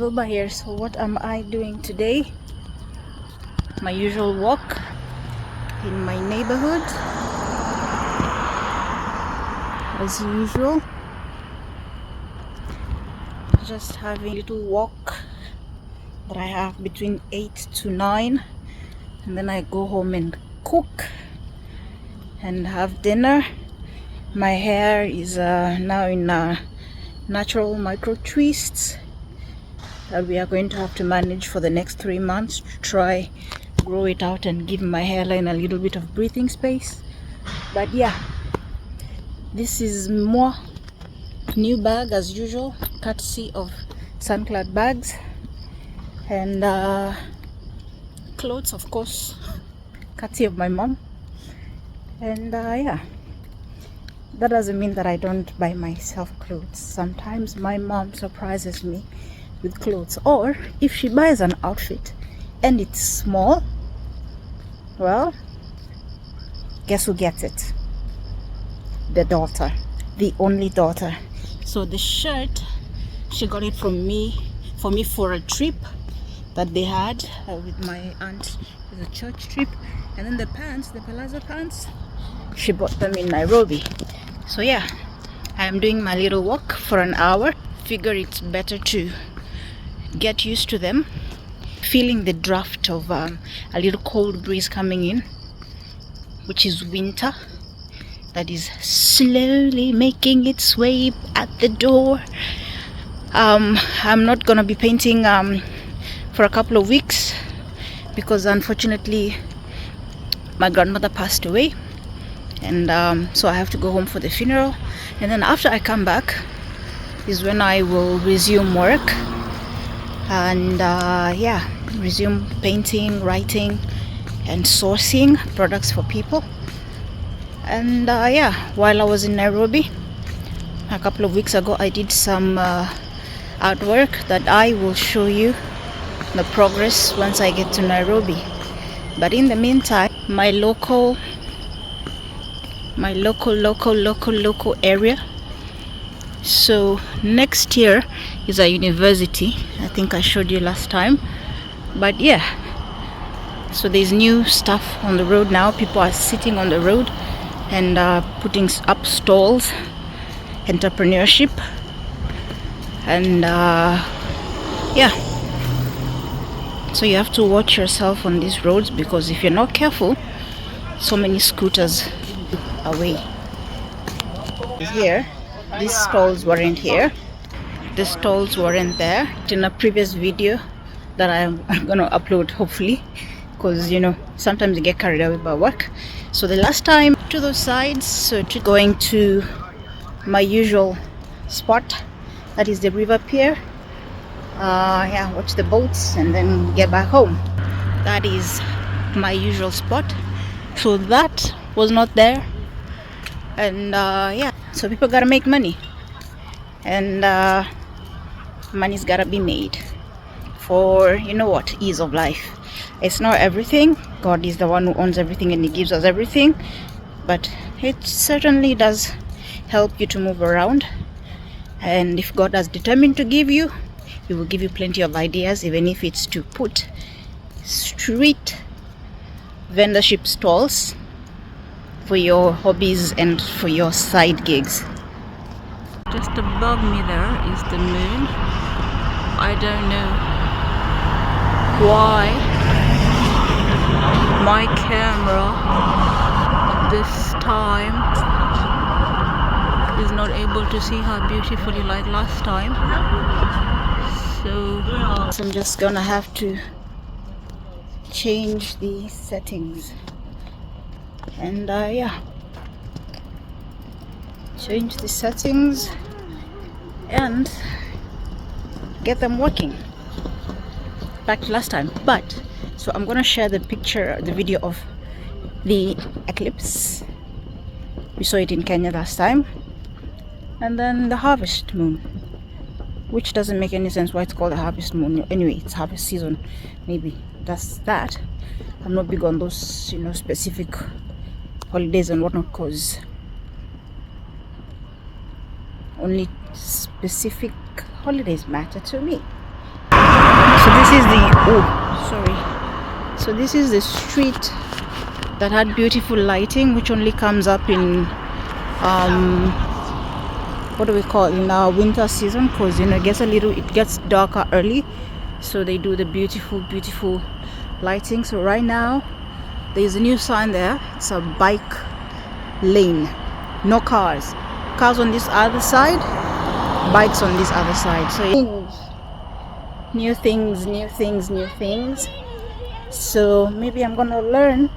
Vilba here. So what am I doing today? My usual walk in my neighborhood as usual. Just having a little walk that I have between 8 to 9, and then I go home and cook and have dinner. My hair is now in natural micro twists that we are going to have to manage for the next 3 months to try grow it out and give my hairline a little bit of breathing space. But yeah, this is more new bag as usual, courtesy of Sunclad Bags, and clothes, of course, courtesy of my mom. And yeah, that doesn't mean that I don't buy myself clothes. Sometimes my mom surprises me with clothes, or if she buys an outfit and it's small, well, guess who gets it? The daughter, the only daughter. So the shirt, she got it from me for a trip that they had with my aunt. It was a church trip. And then the pants, the palazzo pants, she bought them in Nairobi. So yeah, I am doing my little walk for an hour. Figure it's better to get used to them. Feeling the draft of a little cold breeze coming in, which is winter, that is slowly making its way at the door. I'm not gonna be painting for a couple of weeks because unfortunately my grandmother passed away, and so I have to go home for the funeral, and then after I come back is when I will resume work and yeah, resume painting, writing and sourcing products for people. And yeah, while I was in Nairobi a couple of weeks ago, I did some artwork that I will show you the progress once I get to Nairobi. But in the meantime, my local area. So next year is a university. I think I showed you last time. But yeah, so there's new stuff on the road now. People are sitting on the road and putting up stalls, entrepreneurship, and yeah, so you have to watch yourself on these roads, because if you're not careful, so many scooters away. Here, these stalls weren't here, the stalls weren't there. In a previous video that I'm gonna upload, hopefully, because you know sometimes you get carried away by work. So the last time to those sides, so to going to my usual spot, that is the river pier. Yeah, watch the boats and then get back home. That is my usual spot. So that was not there, and yeah, so people gotta make money, and money's gotta be made for, you know what, ease of life. It's not everything. God is the one who owns everything and he gives us everything, but it certainly does help you to move around. And if God is determined to give you, he will give you plenty of ideas, even if it's to put street vendorship stalls for your hobbies and for your side gigs. Just above me there is the moon. I don't know why my camera this time is not able to see her beautifully like last time. So I'm just gonna have to change the settings, and yeah, change the settings and get them working back to last time. But so I'm gonna share the video of the eclipse. We saw it in Kenya last time, and then the harvest moon, which doesn't make any sense why it's called a harvest moon. Anyway, it's harvest season, maybe that's that. I'm not big on those, you know, specific holidays and whatnot, because only specific holidays matter to me. is the so this is the street that had beautiful lighting, which only comes up in what do we call it, in our winter season, because it gets darker early, so they do the beautiful lighting. So right now there's a new sign there. It's a bike lane, no cars on this other side, bikes on this other side. So new things. So maybe I'm gonna learn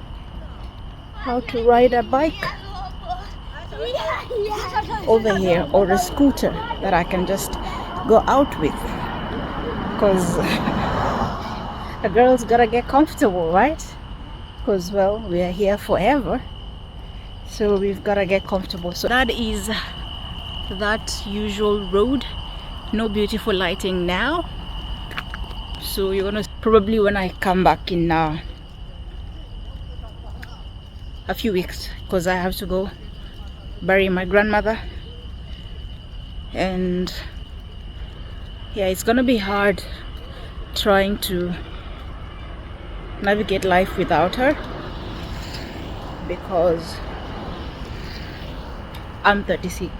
how to ride a bike over here, or a scooter that I can just go out with, because a girl's gotta get comfortable, right? Because, well, we are here forever, so we've gotta get comfortable. So that is that usual road, no beautiful lighting now. So you're gonna probably, when I come back in a few weeks, because I have to go bury my grandmother, and yeah, it's gonna be hard trying to navigate life without her, because I'm 36.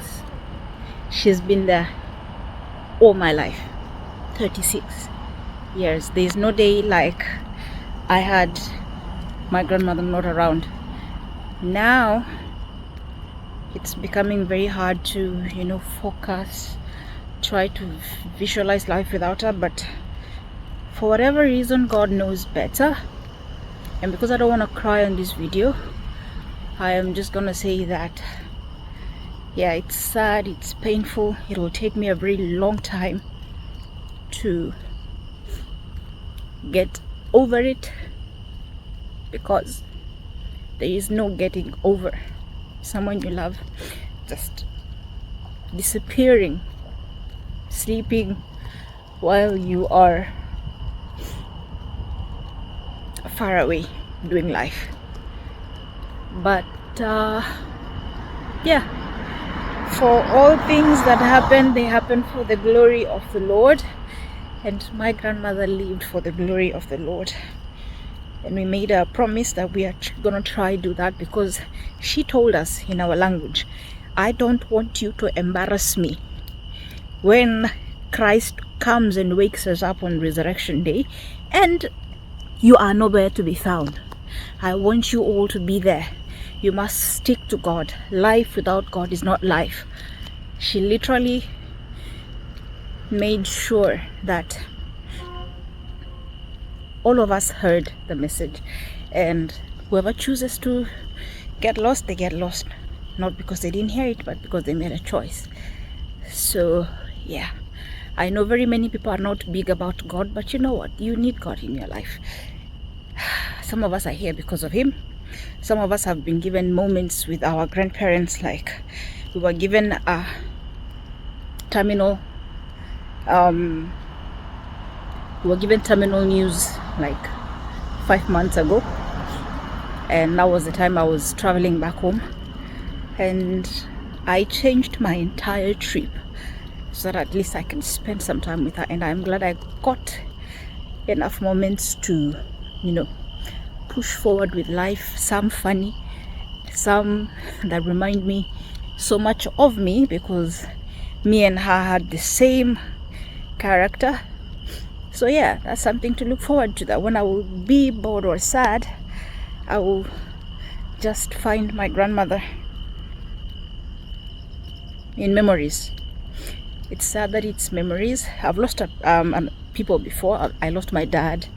She's been there all my life, 36 years. There's no day like I had my grandmother not around. Now it's becoming very hard to, focus, try to visualize life without her. But for whatever reason, God knows better, and because I don't want to cry on this video, I am just gonna say that, yeah, it's sad, it's painful. It will take me a very long time to get over it, because there is no getting over someone you love just disappearing, sleeping while you are far away doing life. But yeah, for all things that happen, they happen for the glory of the Lord, and my grandmother lived for the glory of the Lord. And we made a promise that we are gonna try do that, because she told us in our language, I don't want you to embarrass me when Christ comes and wakes us up on resurrection day and you are nowhere to be found. I want you all to be there. You must stick to God. Life without God is not life. She literally made sure that all of us heard the message, and whoever chooses to get lost, they get lost, not because they didn't hear it, but because they made a choice. So yeah, I know very many people are not big about God, but you know what, you need God in your life. Some of us are here because of him. Some of us have been given moments with our grandparents, like we were given a terminal news like 5 months ago, and that was the time I was traveling back home, and I changed my entire trip so that at least I can spend some time with her. And I'm glad I got enough moments to, push forward with life, some funny, some that remind me so much of me, because me and her had the same character. So yeah, that's something to look forward to, that when I will be bored or sad, I will just find my grandmother in memories. It's sad that it's memories. I've lost people before. I lost my dad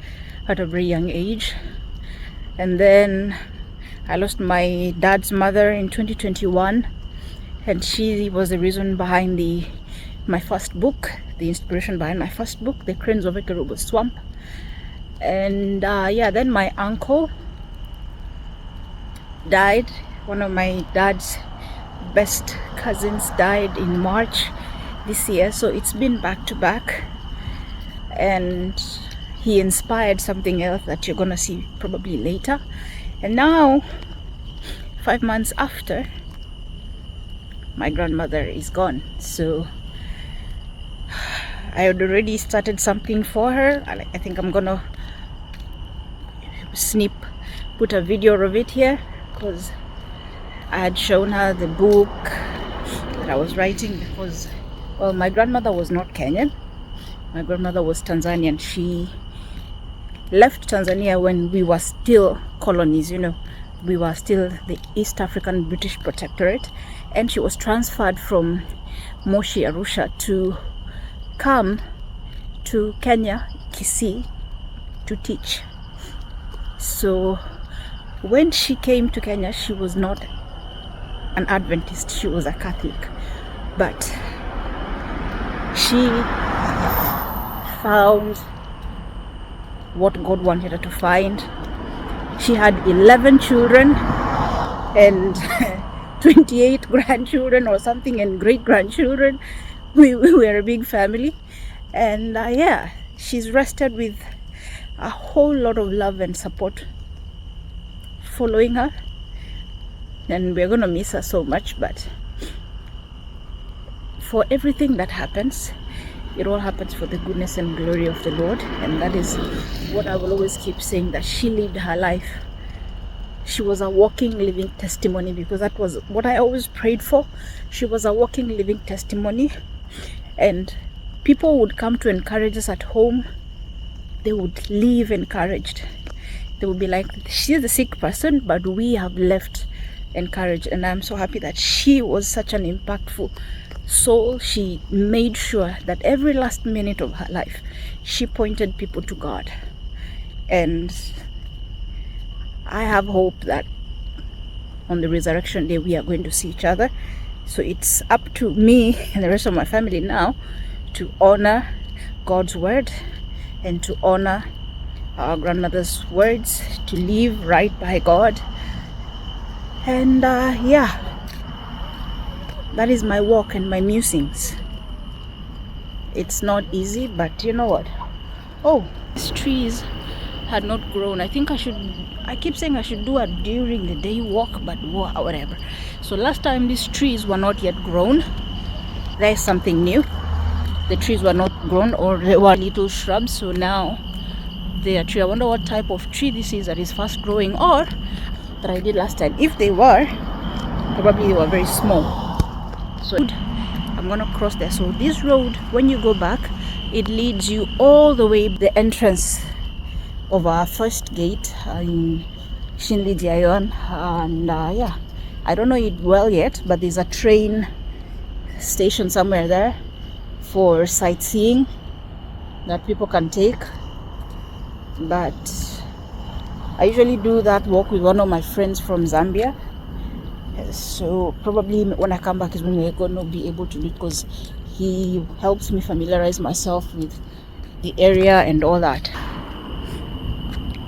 at a very young age, and then I lost my dad's mother in 2021, and she was the reason behind my first book, the inspiration behind my first book, The Cranes of Ekerobo Swamp. And yeah, then my uncle died. One of my dad's best cousins died in March this year, so it's been back to back, and he inspired something else that you're gonna see probably later. And now 5 months after, my grandmother is gone. So I had already started something for her. I think I'm gonna put a video of it here, because I had shown her the book that I was writing, because, well, my grandmother was not Kenyan. My grandmother was Tanzanian. She left Tanzania when we were still colonies, you know. We were still the East African British Protectorate, and she was transferred from Moshi, Arusha, to come to Kenya, Kisii, to teach. So when she came to Kenya, she was not an Adventist, she was a Catholic, but she found what God wanted her to find. She had 11 children and 28 grandchildren or something, and great grandchildren. We were a big family, and yeah, she's rested with a whole lot of love and support following her, and we're gonna miss her so much. But for everything that happens, it all happens for the goodness and glory of the Lord, and that is what I will always keep saying, that she lived her life. She was a walking, living testimony, because that was what I always prayed for. She was a walking, living testimony, and people would come to encourage us at home. They would leave encouraged. They would be like, she's the sick person, but we have left encouraged. And I'm so happy that she was such an impactful soul. She made sure that every last minute of her life, she pointed people to God. And I have hope that on the resurrection day, we are going to see each other. So it's up to me and the rest of my family now to honor God's word and to honor our grandmother's words, to live right by God. And yeah, that is my walk and my musings. It's not easy, but you know what? Oh, these trees had not grown. I keep saying I should do a during the day walk, but whatever. So last time these trees were not yet grown. There's something new. The trees were not grown, or they were little shrubs. So now they are tree. I wonder what type of tree this is that is fast growing, or that I did last time. If they were, probably they were very small. So I'm gonna cross there. So this road, when you go back, it leads you all the way the entrance of our first gate in Shinli Jiayon. And yeah, I don't know it well yet, but there's a train station somewhere there for sightseeing that people can take. But I usually do that walk with one of my friends from Zambia. So probably when I come back is when we're going to be able to do it, because he helps me familiarize myself with the area and all that,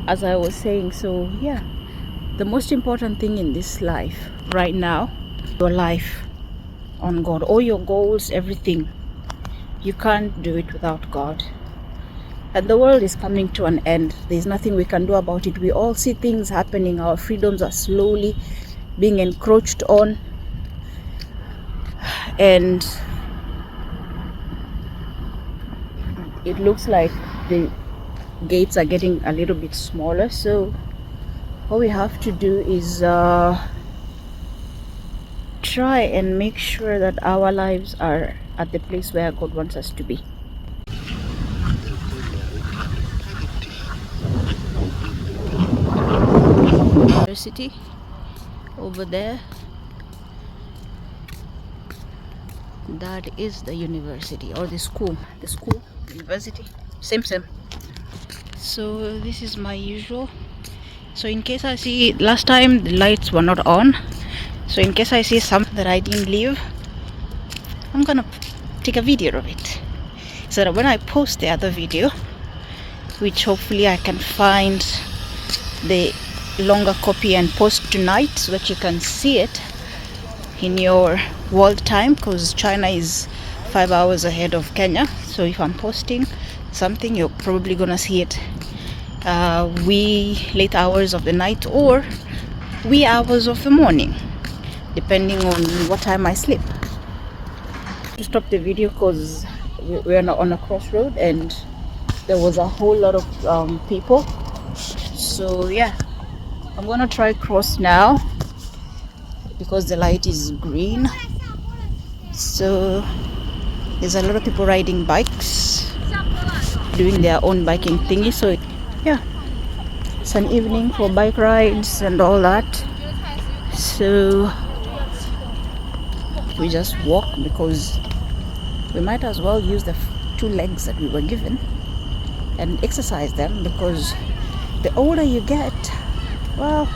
as I was saying. So yeah, the most important thing in this life right now, your life on God, all your goals, everything. You can't do it without God. And the world is coming to an end. There's nothing we can do about it. We all see things happening. Our freedoms are slowly being encroached on, and it looks like the gates are getting a little bit smaller. So all we have to do is try and make sure that our lives are at the place where God wants us to be. University over there, that is the university, or the school, university, same. So this is my usual. So in case I see, last time the lights were not on, so in case I see something that I didn't leave, I'm gonna take a video of it, so that when I post the other video, which hopefully I can find the longer copy and post tonight, so that you can see it in your world time, because China is 5 hours ahead of Kenya. So if I'm posting something, you're probably gonna see it wee late hours of the night or wee hours of the morning, depending on what time I sleep. To stop the video because we're now on a crossroad, and there was a whole lot of people. So yeah, I'm gonna try cross now because the light is green. So there's a lot of people riding bikes, doing their own biking thingy. So yeah, it's an evening for bike rides and all that. So we just walk because we might as well use the 2 legs that we were given and exercise them, because the older you get, well,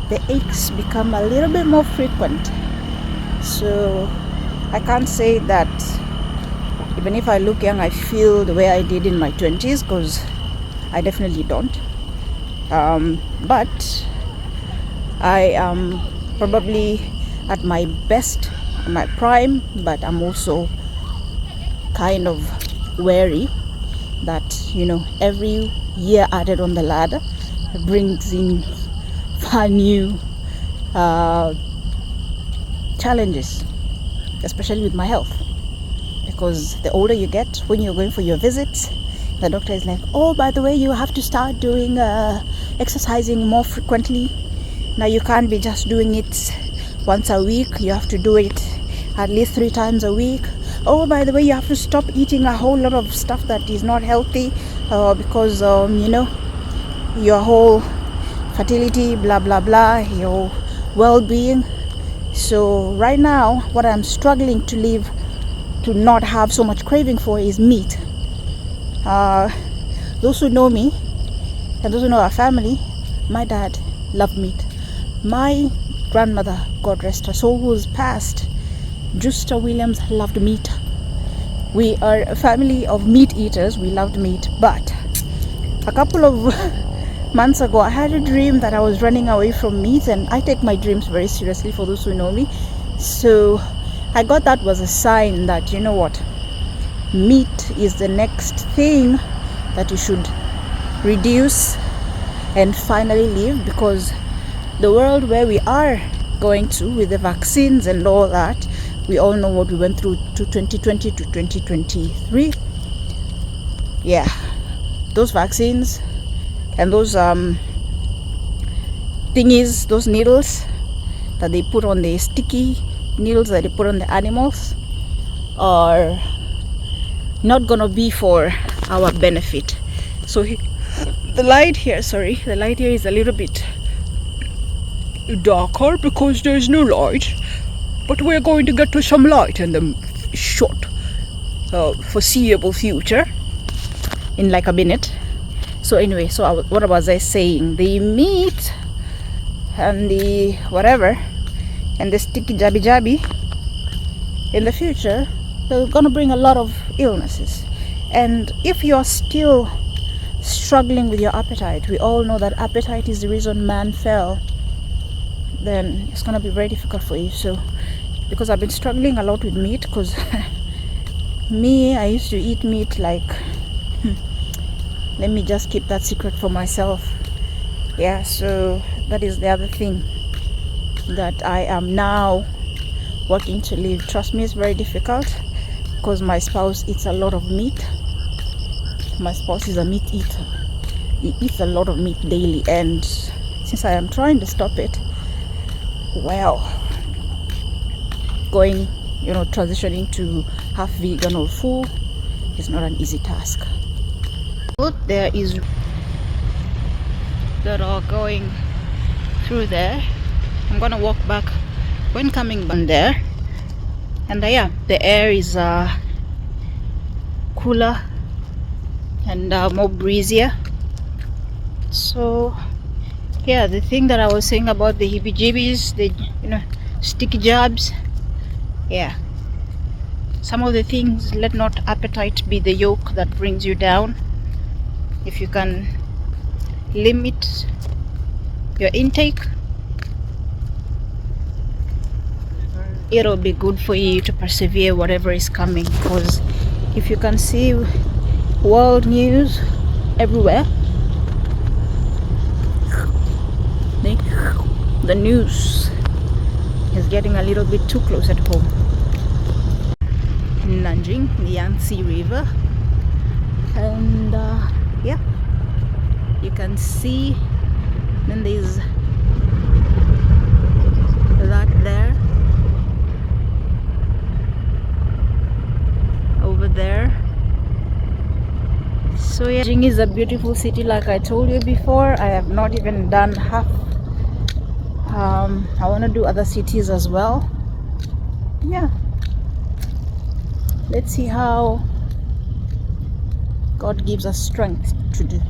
the aches become a little bit more frequent. So I can't say that even if I look young I feel the way I did in my 20s, because I definitely don't. But I am probably at my best, my prime, but I'm also kind of wary that, you know, every year added on the ladder brings in far new challenges, especially with my health. Because the older you get, when you're going for your visits, the doctor is like, oh, by the way, you have to start doing exercising more frequently. Now you can't be just doing it once a week, you have to do it at least 3 times a week. Oh, by the way, you have to stop eating a whole lot of stuff that is not healthy, because you know, your whole fertility, blah blah blah, your well-being. So right now what I'm struggling to live, to not have so much craving for, is meat. Those who know me and those who know our family, my dad loved meat. My grandmother, God rest her soul, who's passed, Justa Williams, loved meat. We are a family of meat eaters. We loved meat. But a couple of months ago I had a dream that I was running away from meat, and I take my dreams very seriously, for those who know me. So I got that was a sign that, you know what, meat is the next thing that you should reduce and finally leave, because the world where we are going to with the vaccines and all that, we all know what we went through to 2020 to 2023. Yeah, those vaccines and those thingies, those needles that they put on, the sticky needles that they put on the animals, are not gonna be for our benefit. So the light here is a little bit darker because there's no light, but we're going to get to some light in the short foreseeable future, in like a minute. So anyway, so what was I saying? The meat and the whatever and the sticky jabby in the future, they're gonna bring a lot of illnesses. And if you're still struggling with your appetite, we all know that appetite is the reason man fell, then it's gonna be very difficult for you. So because I've been struggling a lot with meat, because I used to eat meat like let me just keep that secret for myself. Yeah, so that is the other thing that I am now working to leave. Trust me, it's very difficult because my spouse eats a lot of meat. My spouse is a meat eater. He eats a lot of meat daily, and since I am trying to stop it, well, going, you know, transitioning to half vegan or full is not an easy task. But there is that are going through there. I'm gonna walk back when coming back there, and yeah, the air is cooler and more breezier. So yeah, the thing that I was saying about the heebie-jeebies, the, you know, sticky jabs, yeah, some of the things, let not appetite be the yoke that brings you down. If you can limit your intake, it'll be good for you to persevere whatever is coming. Because if you can see world news everywhere, the news is getting a little bit too close at home. Nanjing Yangtze River, and yeah, you can see. Then there's that there, over there. So yeah, Nanjing is a beautiful city, like I told you before. I have not even done half. I want to do other cities as well. Yeah, let's see how God gives us strength to do,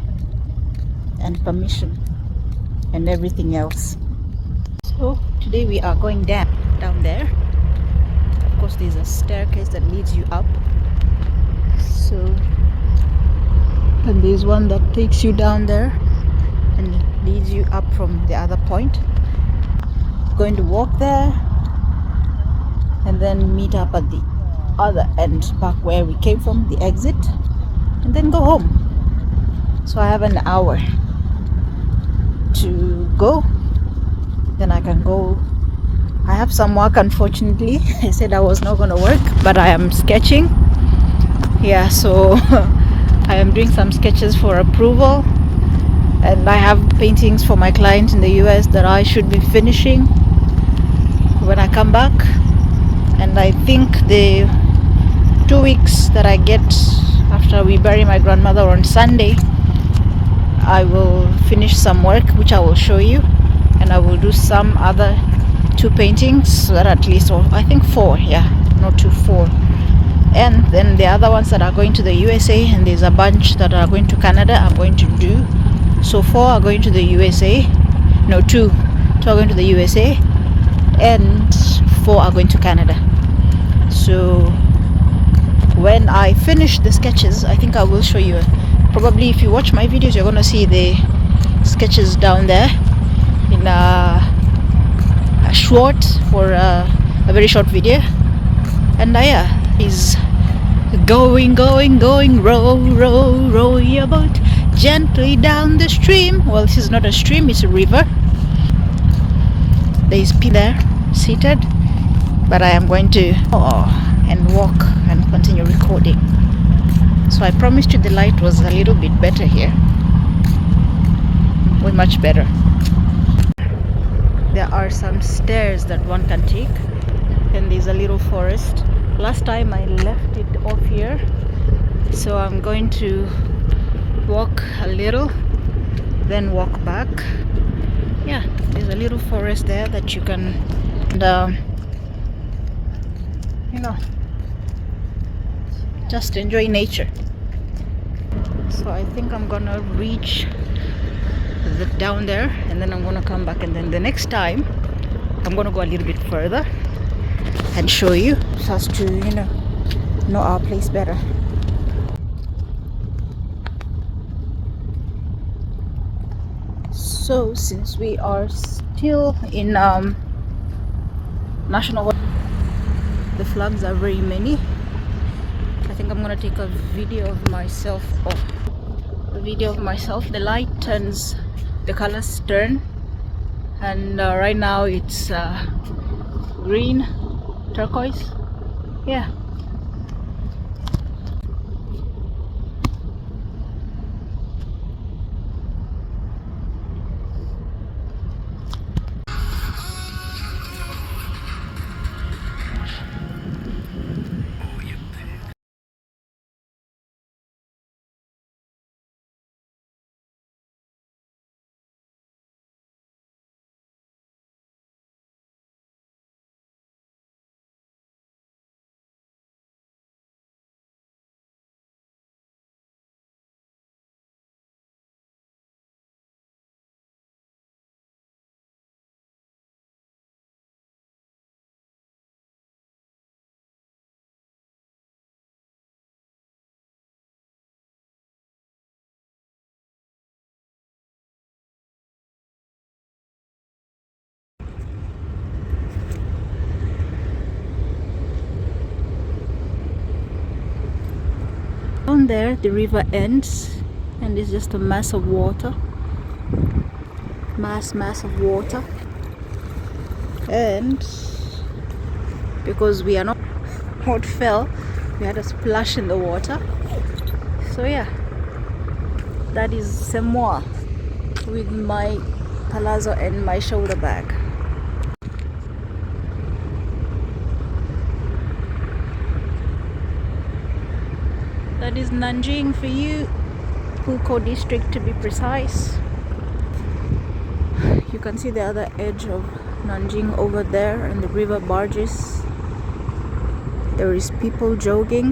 and permission, and everything else. So today we are going down there. Of course, there's a staircase that leads you up. So, and there's one that takes you down there and leads you up from the other point. Going to walk there and then meet up at the other end, back where we came from, the exit, and then go home. So I have an hour to go. Then I can go. I have some work, unfortunately. I said I was not going to work, but I am sketching. Yeah, so I am doing some sketches for approval, and I have paintings for my client in the US that I should be finishing when I come back. And I think the 2 weeks that I get after we bury my grandmother on Sunday, I will finish some work which I will show you, and I will do some other 2 paintings, so that at least, or I think 4, yeah, not 2, 4. And then the other ones that are going to the USA, and there's a bunch that are going to Canada, I'm going to do. So 4 are going to the USA, no, 2 are going to the USA, and 4 are going to Canada. So when I finish the sketches, I think I will show you. Probably if you watch my videos, you're going to see the sketches down there in a short, for a very short video. And yeah, is going, row your boat gently down the stream. Well, this is not a stream, it's a river. There is people there seated, but I am going to and walk and continue recording. So I promised you the light was a little bit better here, way much better. There are some stairs that one can take, and there's a little forest. Last time I left it off here, so I'm going to walk a little, then walk back. Yeah, there's a little forest there that you can, you know, just enjoy nature. So I think I'm gonna reach down there, and then I'm gonna come back, and then the next time I'm gonna go a little bit further and show you, so as to, you know our place better. So since we are still in national, the flags are very many. I think I'm gonna take a video of myself. The light turns, the colors turn, and right now it's green, turquoise. Yeah. Down there the river ends, and it's just a mass of water, mass of water. And because we are not what fell, We had a splash in the water. So yeah, that is Samoa with my palazzo and my shoulder bag. That is Nanjing for you, Pulko district to be precise. You can see the other edge of Nanjing over there and the river barges. There is people jogging.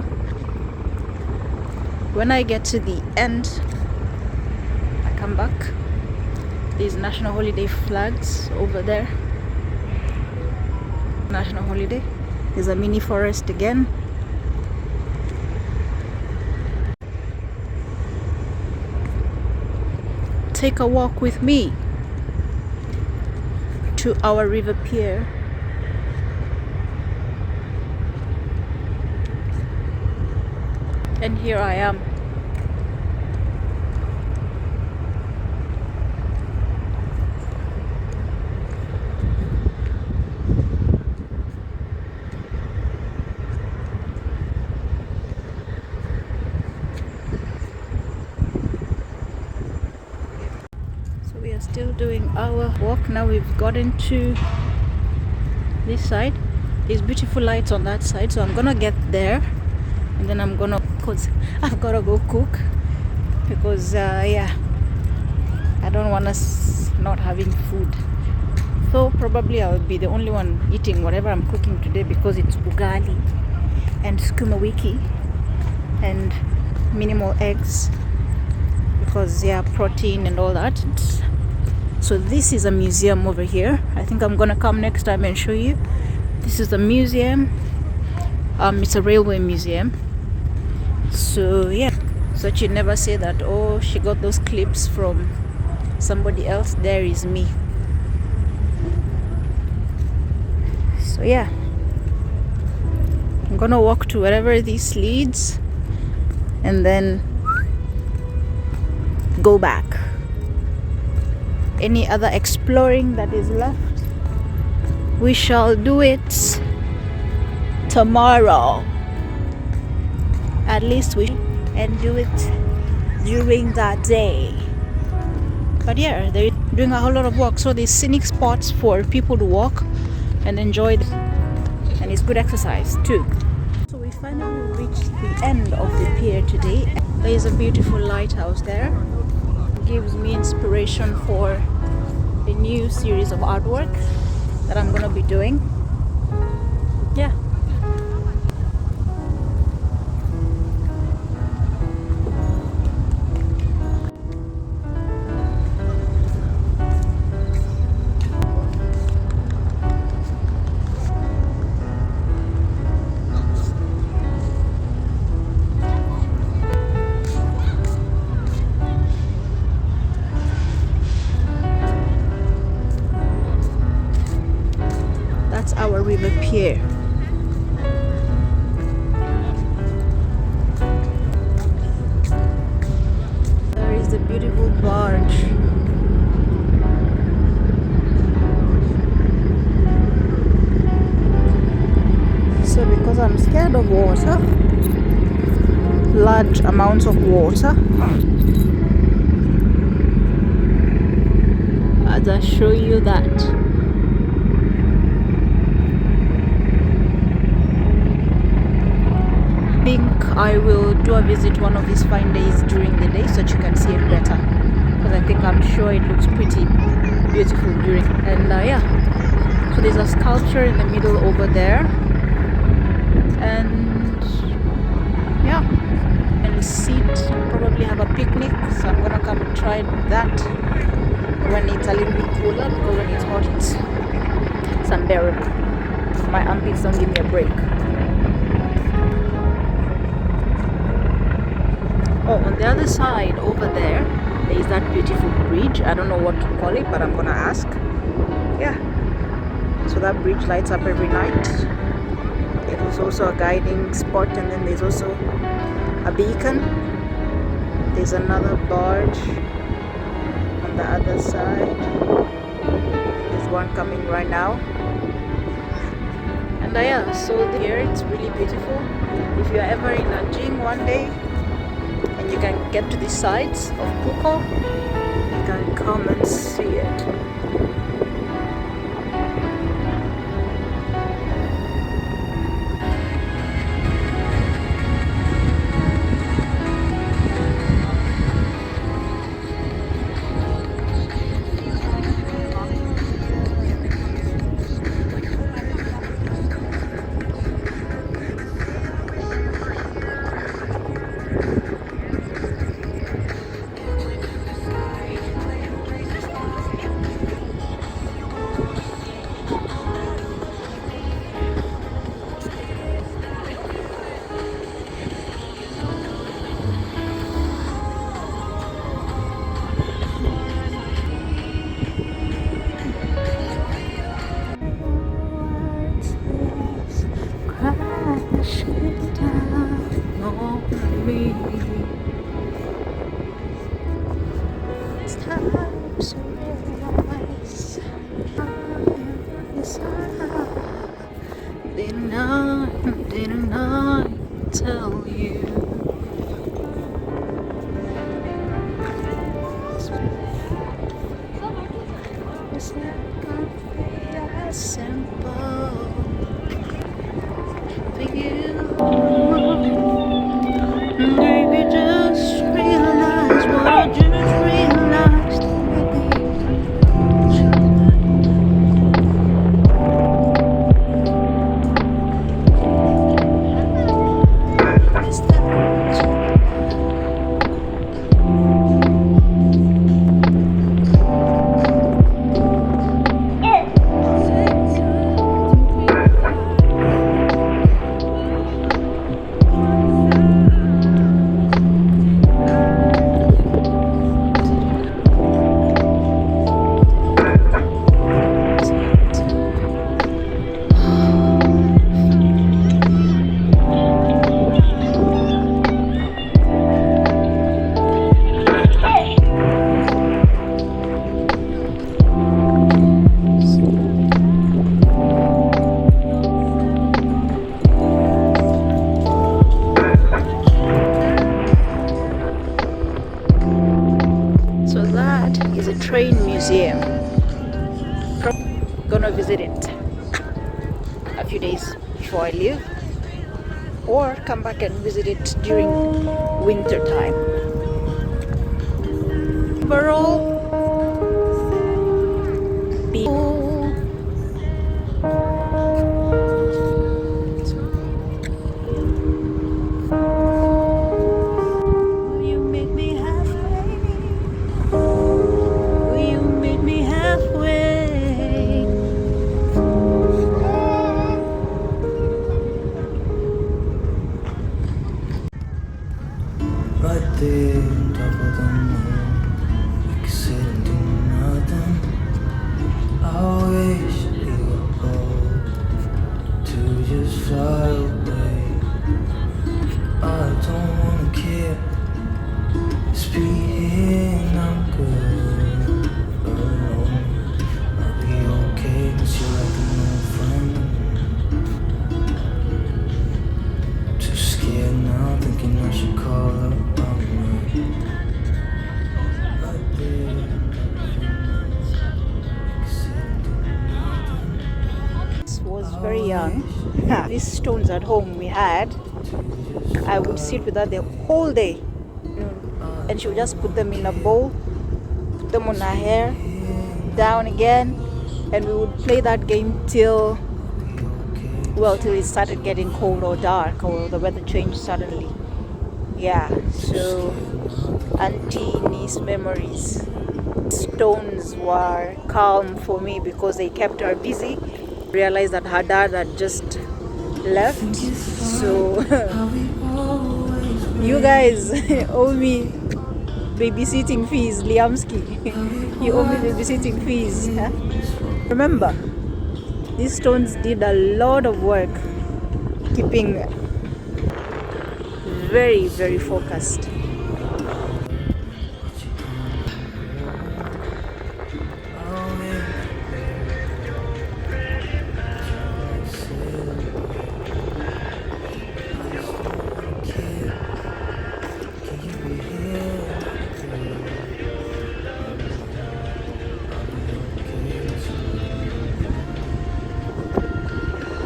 When I get to the end, I come back. These national holiday flags over there. National holiday. There's a mini forest again. Take a walk with me to our river pier. And here I am. So we are still doing our walk. Now we've gotten to this side. There's beautiful lights on that side, so I'm gonna get there and then I'm gonna, cause I've gotta go cook because yeah, I don't want us not having food. So probably I'll be the only one eating whatever I'm cooking today because it's ugali and sukuma wiki and minimal eggs because yeah, protein and all that. So this is a museum over here. I think I'm gonna come next time and show you. This is the museum. It's a railway museum. So yeah, so you never say that, oh, she got those clips from somebody else. There is me. So yeah, I'm gonna walk to wherever this leads and then go back. Any other exploring that is left, we shall do it tomorrow. At least we and do it during that day. But yeah, they're doing a whole lot of walk, so there's scenic spots for people to walk and enjoy it. And it's good exercise too. So we finally reached the end of the pier today. There is a beautiful lighthouse there. It gives me inspiration for a new series of artwork that I'm gonna be doing. Yeah. Our river pier. There is the beautiful barge. So because I'm scared of water, large amounts of water, I'll just show you that. I will do a visit one of these fine days during the day so that you can see it better, because I think I'm sure it looks pretty beautiful during. And yeah, so there's a sculpture in the middle over there, and yeah, and sit, probably have a picnic. So I'm gonna come and try that when it's a little bit cooler, because when it's hot it's unbearable. My armpits don't give me a break. Oh, on the other side over there is that beautiful bridge. I don't know what to call it, but I'm gonna ask. Yeah, so that bridge lights up every night. It was also a guiding spot, and then there's also a beacon. There's another barge on the other side. There's one coming right now, And yeah, so here it's really beautiful. If you're ever in Nanjing one day and you can get to the sides of Puko, you can come and see it. Didn't I tell you? It's not gonna be as simple for you. Maybe just realize what I just realized lately. Train museum. Gonna visit it a few days before I leave, or come back and visit it during winter time. Overall, right there on top of the moon, we could sit and do nothing. I wish we were bold to just fly away. I don't wanna care, just be here and I'm good alone. I'll be okay, 'cause you're like an old friend. Too scared now, thinking I should call up. Was very young. These stones at home we had, I would sit with her the whole day, and she would just put them in a bowl, put them on her hair, down again, and we would play that game till it started getting cold or dark, or the weather changed suddenly. Yeah, so auntie niece memories. Stones were calm for me because they kept her busy. Realized that her dad had just left, so you guys owe me babysitting fees. Liamski, you owe me babysitting fees. Huh? Remember, these stones did a lot of work keeping very, very focused.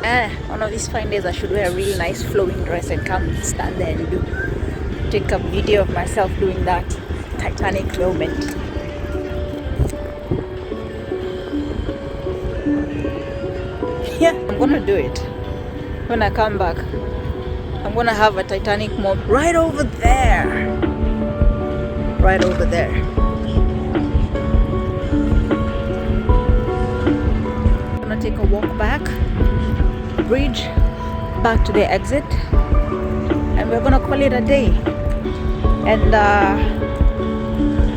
One of these fine days I should wear a really nice flowing dress and come stand there and take a video of myself doing that Titanic moment. Yeah, I'm gonna do it when I come back. I'm gonna have a Titanic moment right over there. Right over there. I'm gonna take a walk back, bridge, back to the exit, and we're gonna call it a day. And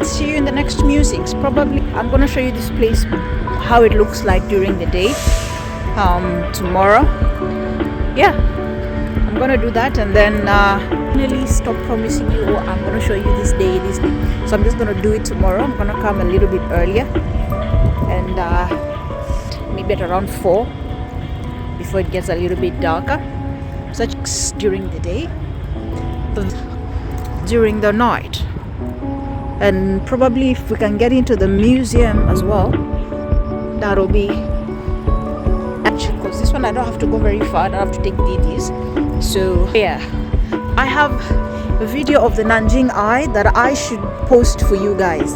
see you in the next musings. Probably I'm gonna show you this place, how it looks like during the day. Tomorrow. Yeah, I'm gonna do that, and then really stop promising you, oh, I'm gonna show you this day. So I'm just gonna do it tomorrow. I'm gonna come a little bit earlier, and maybe at around 4 before it gets a little bit darker. Such during the day, during the night, and probably if we can get into the museum as well, that'll be actually, because this one I don't have to go very far. I don't have to take DDs. So yeah, I have a video of the Nanjing Eye that I should post for you guys,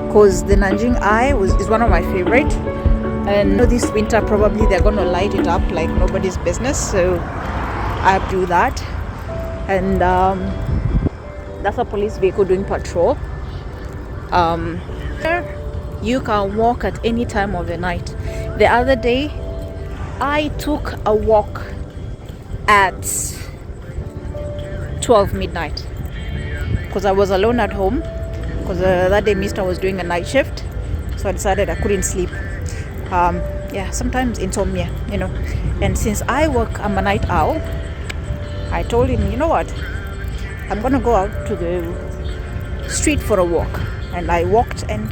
because the Nanjing Eye is one of my favorite, and this winter probably they're gonna light it up like nobody's business, so I have to do that. And that's a police vehicle doing patrol. You can walk at any time of the night. The other day I took a walk at 12 midnight because I was alone at home, because that day Mr. was doing a night shift, so I decided I couldn't sleep. Yeah, sometimes insomnia, you know, and since I'm a night owl, I told him, you know what, I'm gonna go out to the street for a walk. And I walked, and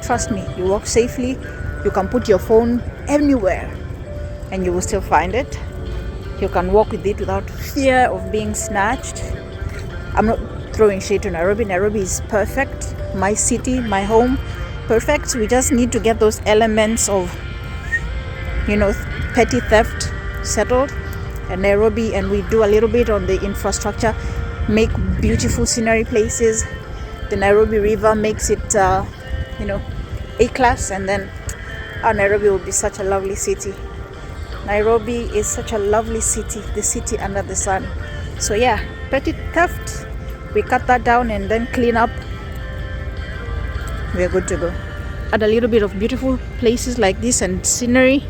trust me, you walk safely. You can put your phone anywhere and you will still find it. You can walk with it without fear of being snatched. I'm not throwing shade to Nairobi. Nairobi is perfect. My city, my home, perfect. We just need to get those elements of, you know, petty theft settled in Nairobi, and we do a little bit on the infrastructure, make beautiful scenery places. The Nairobi River makes it, you know, A-class, and then Nairobi will be such a lovely city. Nairobi is such a lovely city, the city under the sun. So yeah, petty theft, we cut that down and then clean up. We are good to go. Add a little bit of beautiful places like this and scenery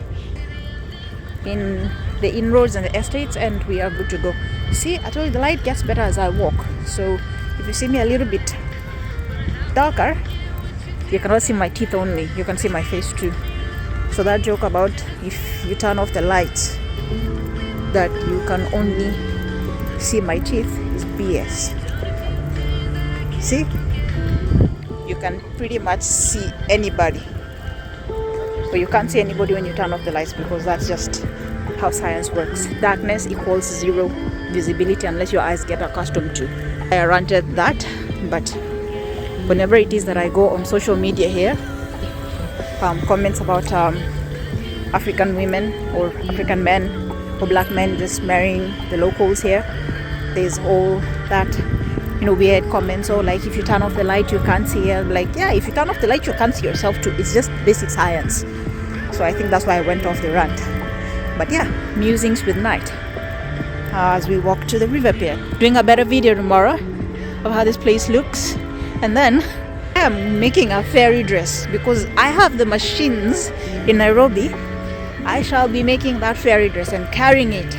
in the inroads and the estates, and we are good to go. See, I told you the light gets better as I walk. So if you see me a little bit darker, you cannot see my teeth only, you can see my face too. So that joke about if you turn off the lights that you can only see my teeth is BS. See, you can pretty much see anybody, but you can't see anybody when you turn off the lights, because that's just how science works. Darkness equals zero visibility unless your eyes get accustomed to. I ranted that, but whenever it is that I go on social media here, comments about African women or African men or black men just marrying the locals here, there's all that, you know, weird comments. Or like, if you turn off the light you can't see her. Like, yeah, if you turn off the light you can't see yourself too. It's just basic science. So I think that's why I went off the rant. But yeah, musings with night as we walk to the river pier. Doing a better video tomorrow of how this place looks. And then I am making a fairy dress, because I have the machines in Nairobi. I shall be making that fairy dress and carrying it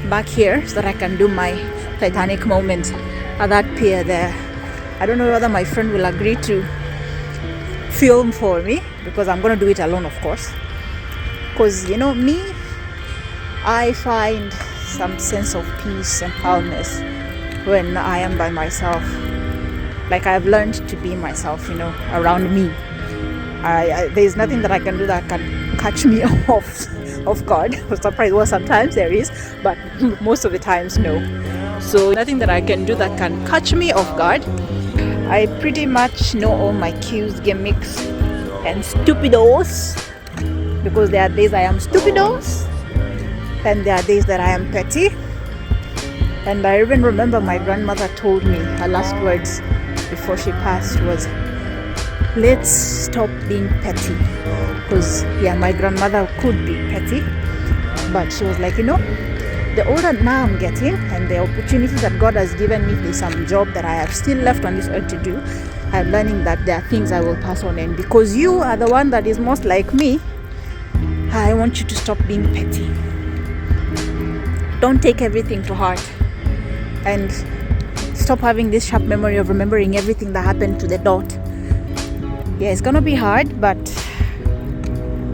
back here so that I can do my Titanic moment at that pier there. I don't know whether my friend will agree to film for me, because I'm going to do it alone, of course. Because, you know, me, I find some sense of peace and calmness when I am by myself. Like, I've learned to be myself, you know, around me. There's nothing that I can do that can catch me off guard. Surprise, well, sometimes there is, but most of the times, no. So nothing that I can do that can catch me off guard. I pretty much know all my cues, gimmicks, and stupidos, because there are days I am stupidos, and there are days that I am petty. And I even remember my grandmother told me her last words before she passed was, let's stop being petty. Because yeah, my grandmother could be petty, but she was like, the older now I'm getting and the opportunities that God has given me, there's some job that I have still left on this earth to do, I'm learning that there are things I will pass on, and because you are the one that is most like me, I want you to stop being petty. Don't take everything to heart, and stop having this sharp memory of remembering everything that happened to the dot. Yeah, it's gonna be hard, but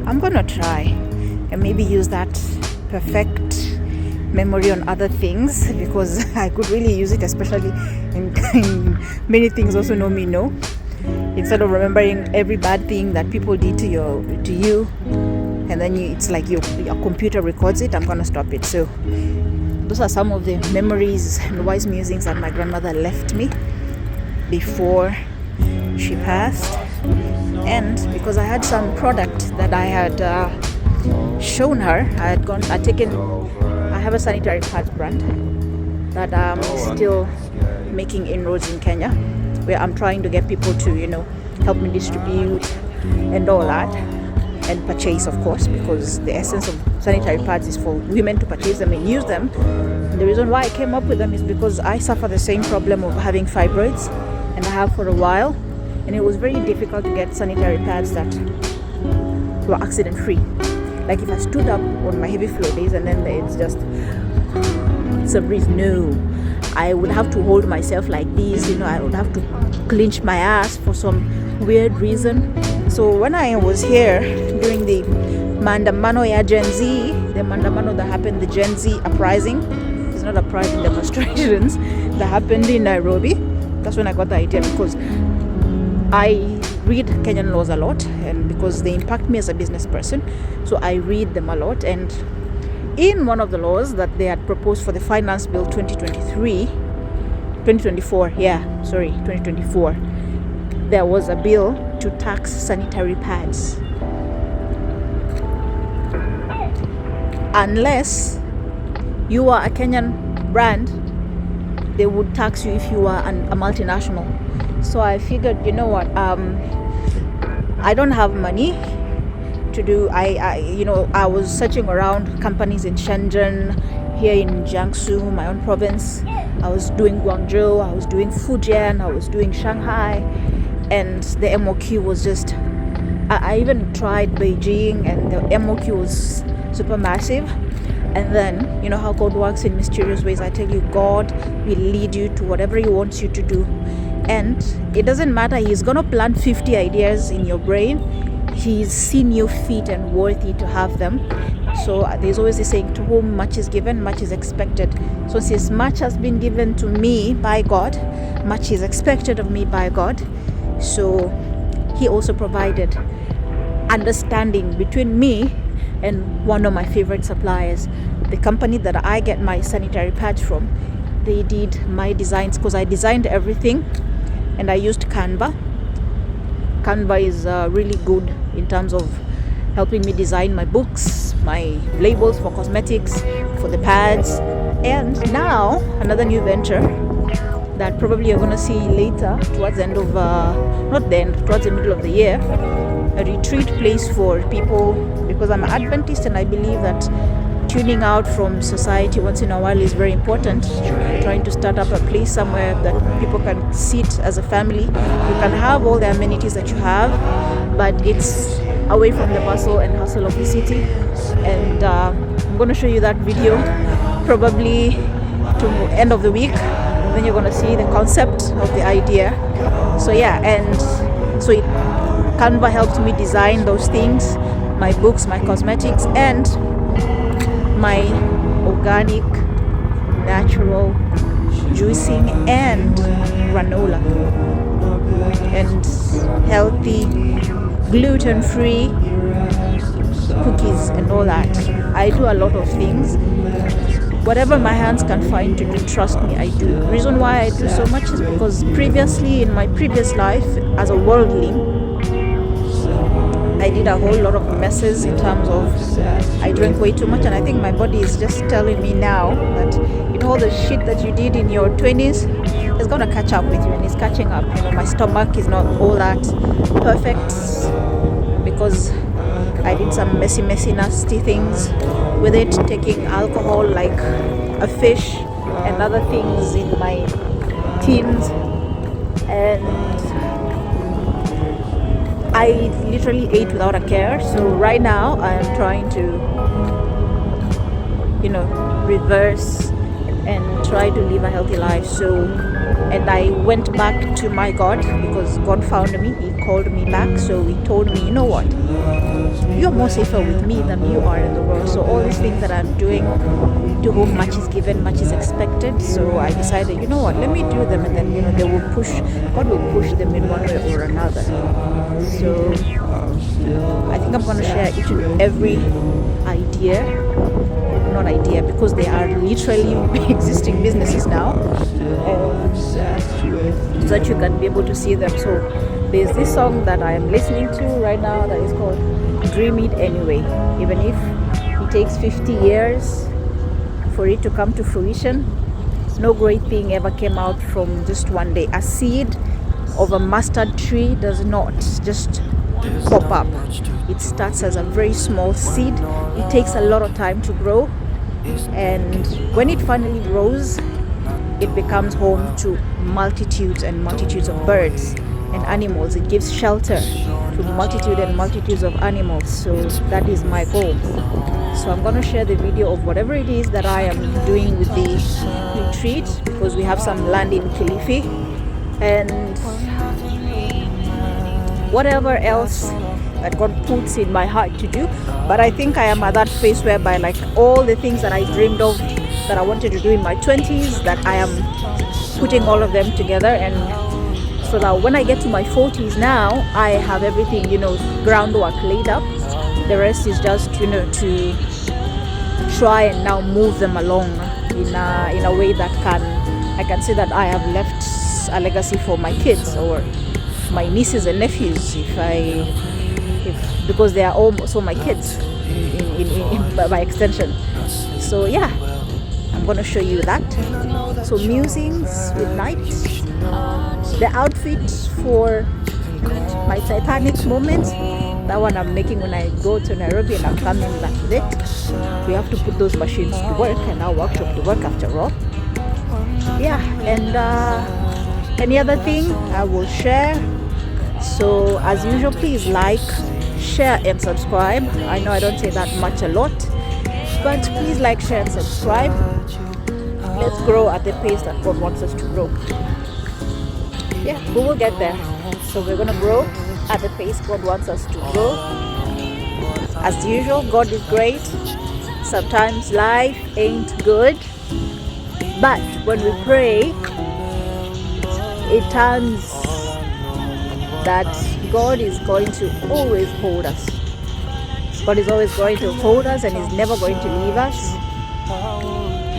I'm gonna try and maybe use that perfect memory on other things, because I could really use it, especially in many things also know me know. Instead of remembering every bad thing that people did to you, and then it's like your computer records it, I'm gonna stop it. So those are some of the memories and wise musings that my grandmother left me before she passed. And because I had some product that I had shown her, I have a sanitary pads brand that I'm still making inroads in Kenya, where I'm trying to get people to help me distribute and all that, and purchase, of course, because the essence of sanitary pads is for women to purchase them and use them. And the reason why I came up with them is because I suffer the same problem of having fibroids, and I have for a while, and it was very difficult to get sanitary pads that were accident free. Like if I stood up on my heavy flow days and then it's a breeze, no, I would have to hold myself like this, I would have to clench my ass for some weird reason. So when I was here during the Maandamano ya Gen Z, the Maandamano that happened, the Gen Z uprising, it's not uprising, demonstrations that happened in Nairobi, that's when I got the idea, because I read Kenyan laws a lot, and because they impact me as a business person, so I read them a lot. And in one of the laws that they had proposed for the Finance Bill 2024, there was a bill to tax sanitary pads. Unless you are a Kenyan brand, they would tax you if you are a multinational. So I figured, I don't have money to do. I was searching around companies in Shenzhen, here in Jiangsu, my own province. I was doing Guangzhou, I was doing Fujian, I was doing Shanghai, and the MOQ was just, I even tried Beijing, and the MOQ was super massive. And then, how God works in mysterious ways. I tell you, God will lead you to whatever He wants you to do. And it doesn't matter, He's gonna plant 50 ideas in your brain. He's seen you fit and worthy to have them. So there's always this saying, to whom much is given, much is expected. So since much has been given to me by God, much is expected of me by God. So He also provided understanding between me and one of my favorite suppliers. The company that I get my sanitary pads from, they did my designs, because I designed everything and I used Canva. Canva is really good in terms of helping me design my books, my labels for cosmetics, for the pads. And now another new venture that probably you're going to see later towards the end of towards the middle of the year, a retreat place for people, because I'm an Adventist and I believe that tuning out from society once in a while is very important. Trying to start up a place somewhere that people can sit as a family. You can have all the amenities that you have, but it's away from the bustle and hustle of the city. And I'm going to show you that video probably to end of the week. Then you're going to see the concept of the idea. So yeah, and so Canva helped me design those things, my books, my cosmetics, and my organic, natural juicing and granola, and healthy, gluten-free cookies and all that. I do a lot of things. Whatever my hands can find to do, trust me, I do. The reason why I do so much is because previously, in my previous life as a worldling, I did a whole lot of messes in terms of I drank way too much, and I think my body is just telling me now that, you know, all the shit that you did in your 20s is gonna catch up with you, and it's catching up. You know, my stomach is not all that perfect because I did some messy, nasty things with it, taking alcohol like a fish and other things in my teens, and I literally ate without a care. So right now I am trying to, you know, reverse and try to live a healthy life. So, and I went back to my God because God found me. He called me back. So he told me, you know what, you're more safer with me than you are in the world. So all these things that I'm doing, to whom much is given, much is expected. So I decided, you know what, let me do them, and then, you know, they will push, God will push them in one way or another. So I think I'm going to share each and every idea, not idea, because they are literally existing businesses now, so that you can be able to see them. So there's this song that I am listening to right now that is called Dream It Anyway. Even if it takes 50 years for it to come to fruition, no great thing ever came out from just one day. A seed of a mustard tree does not just pop up. It starts as a very small seed. It takes a lot of time to grow, and when it finally grows, it becomes home to multitudes and multitudes of birds and animals. It gives shelter to multitudes of animals. So that is my goal. So I'm going to share the video of whatever it is that I am doing with the retreat, because we have some land in Kilifi, and whatever else that God puts in my heart to do. But I think I am at that phase whereby, like, all the things that I dreamed of that I wanted to do in my 20s, that I am putting all of them together, and so that when I get to my 40s now, I have everything, you know, groundwork laid up. The rest is just, you know, to try and now move them along in a way that I can say that I have left a legacy for my kids or my nieces and nephews, because they are also my kids by extension. So yeah, I'm gonna show you that. So musings with night, the outfit for my Titanic moment, that one I'm making when I go to Nairobi and I'm coming back with it. We have to put those machines to work and our workshop to work after all. Yeah, and any other thing I will share. So as usual, please like, share and subscribe. I know I don't say that much a lot, but please like, share and subscribe. Let's grow at the pace that God wants us to grow. Yeah, we will get there. So we're gonna grow at the pace God wants us to grow. As usual, God is great. Sometimes life ain't good, but when we pray, it turns that God is going to always hold us. God is always going to hold us, and He's never going to leave us.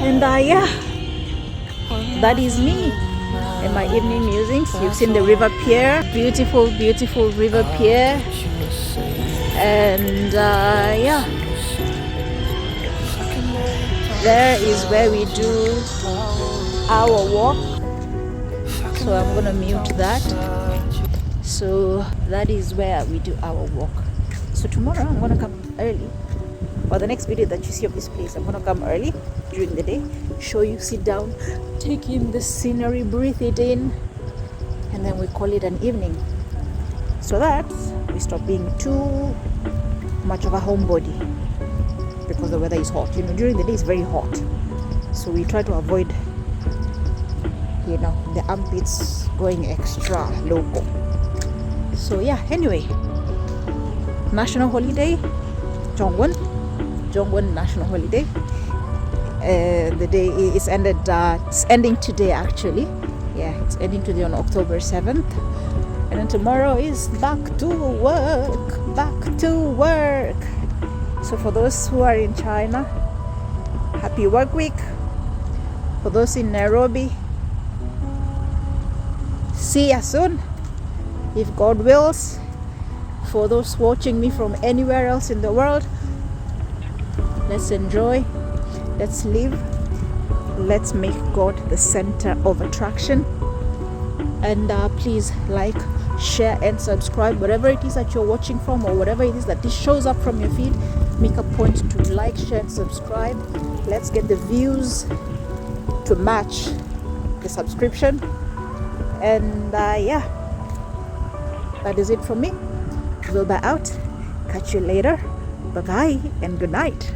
And yeah, that is me in my evening musings. You've seen the river pier, beautiful river pier, and yeah, there is where we do our walk. So I'm gonna mute that. So that is where we do our walk. So tomorrow I'm gonna come early, or the next video that you see of this place, I'm gonna come early during the day, show you, sit down, take in the scenery, breathe it in, and then we call it an evening, so that we stop being too much of a homebody, because the weather is hot. You know, during the day it's very hot, so we try to avoid, you know, the armpits going extra local. So yeah, anyway, national holiday, Jongwon national holiday. The day is ended. It's ending today, actually. Yeah, it's ending today on October 7th, and then tomorrow is back to work. So for those who are in China, happy work week. For those in Nairobi, see ya soon, if God wills. For those watching me from anywhere else in the world, let's enjoy, let's live, let's make God the center of attraction. And please like, share and subscribe wherever it is that you're watching from, or whatever it is that this shows up from your feed. Make a point to like, share and subscribe. Let's get the views to match the subscription. And yeah, that is it from me. Vilba out. Catch you later. Bye bye and good night.